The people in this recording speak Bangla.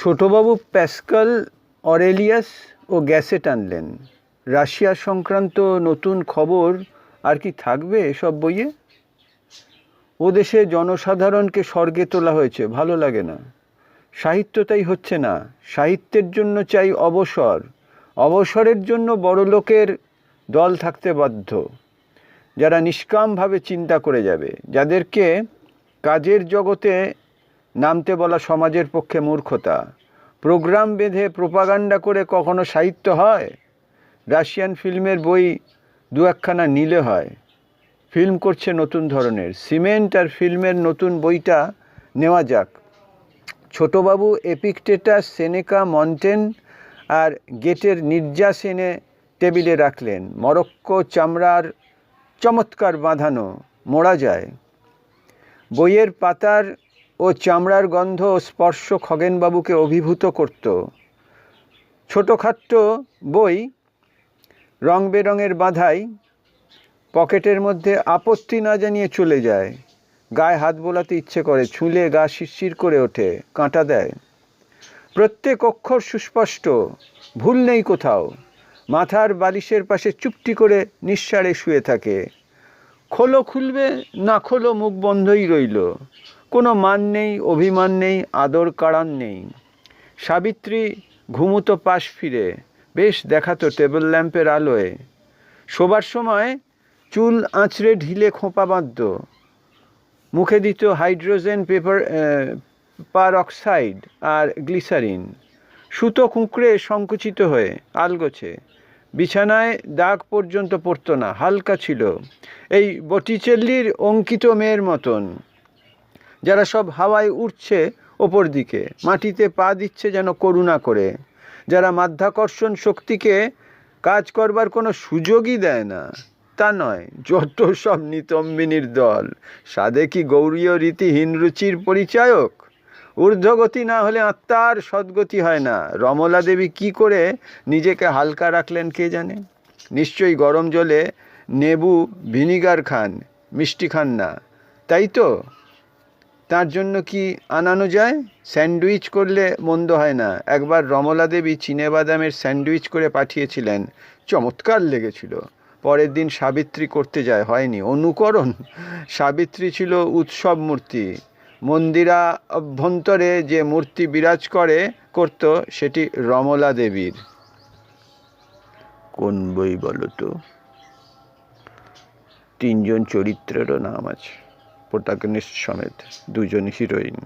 ছোটবাবু প্যাসকাল, অরেলিয়াস ও গ্যাসেট আনলেন। রাশিয়া সংক্রান্ত নতুন খবর আর কি থাকবে এসব বইয়ে? ও দেশে জনসাধারণকে স্বর্গে তোলা হয়েছে, ভালো লাগে না। সাহিত্য তাই হচ্ছে না। সাহিত্যের জন্য চাই অবসর। অবসরের জন্য বড়লোকের দল থাকতে বাধ্য, যারা নিষ্কামভাবে চিন্তা করে যাবে, যাদেরকে কাজের জগতে নামতে বলা সমাজের পক্ষে মূর্খতা। প্রোগ্রাম বেঁধে প্রোপাগান্ডা করে কখনো সাহিত্য হয়? রাশিয়ান ফিল্মের বই দু একখানা নিলে হয়। ফিল্ম করছে নতুন ধরনের। সিমেন্ট আর ফিল্মের নতুন বইটা নেওয়া যাক। ছোটবাবু এপিকটেটাস, সেনেকা, মন্টেন আর গেটের নির্যাস এনে টেবিলে রাখলেন। মরক্কো চামড়ার চমৎকার বাঁধানো, মোড়া যায়। বইয়ের পাতার ও চামড়ার গন্ধ ও স্পর্শ খগেনবাবুকে অভিভূত করত। ছোটোখাট্টো বই, রং বেরঙের বাঁধাই পকেটের মধ্যে আপত্তি না জানিয়ে চলে যায়। গায়ে হাত বোলাতে ইচ্ছে করে, ছুঁলে গা শিরশির করে ওঠে, কাঁটা দেয়। প্রত্যেক অক্ষর সুস্পষ্ট, ভুল নেই কোথাও। মাথার বালিশের পাশে চুপটি করে নিঃসাড়ে শুয়ে থাকে। খোলো খুলবে না খোলো, মুখ বন্ধই রইল। কোনো মান নেই, অভিমান নেই, আদর কাড়ান নেই। সাবিত্রী ঘুমুতো পাশ ফিরে, বেশ দেখাতো টেবিল ল্যাম্পের আলোয়। শোবার সময় চুল আঁচড়ে ঢিলে খোঁপা বাঁধত। মুখে দিত হাইড্রোজেন পারঅক্সাইড আর গ্লিসারিন। সুতো কুঁকড়ে সংকুচিত হয়ে আলগোছে। বিছানায় দাগ পর্যন্ত পড়তো না, হালকা ছিল। এই বটিচেল্লির অঙ্কিত মেয়ের মতন, যারা সব হাওয়ায় উঠছে ওপর দিকে, মাটিতে পা দিচ্ছে যেন করুণা করে, যারা মাধ্যাকর্ষণ শক্তিকে কাজ করবার কোনো সুযোগই দেয় না। তা নয়, যত সব নিতম্বিনীর দল। সাধে কি গৌরীয় রীতিহীন রুচির পরিচায়ক? ঊর্ধ্বগতি না হলে আত্মার সদ্গতি হয় না। রমলা দেবী কি করে নিজেকে হালকা রাখলেন কে জানে। নিশ্চয়ই গরম জলে নেবু ভিনিগার খান, মিষ্টি খান না, তাই তো? তার জন্য কি আনানো যায়? স্যান্ডউইচ করলে মন্দ হয় না। একবার রমলা দেবী চিনেবাদামের স্যান্ডউইচ করে পাঠিয়েছিলেন, চমৎকার লেগেছিল। পরের দিন সাবিত্রী করতে যায়, হয়নি। অনুকরণ? সাবিত্রী ছিল উৎসব মূর্তি। মন্দিরা অভ্যন্তরে যে মূর্তি বিরাজ করত সেটি রমলা দেবীর। কোন বই বলো তো? 3 জন চরিত্রেরও নাম আছে, প্রোটাগনিস্ট সমেত, 2 জন হিরোইন।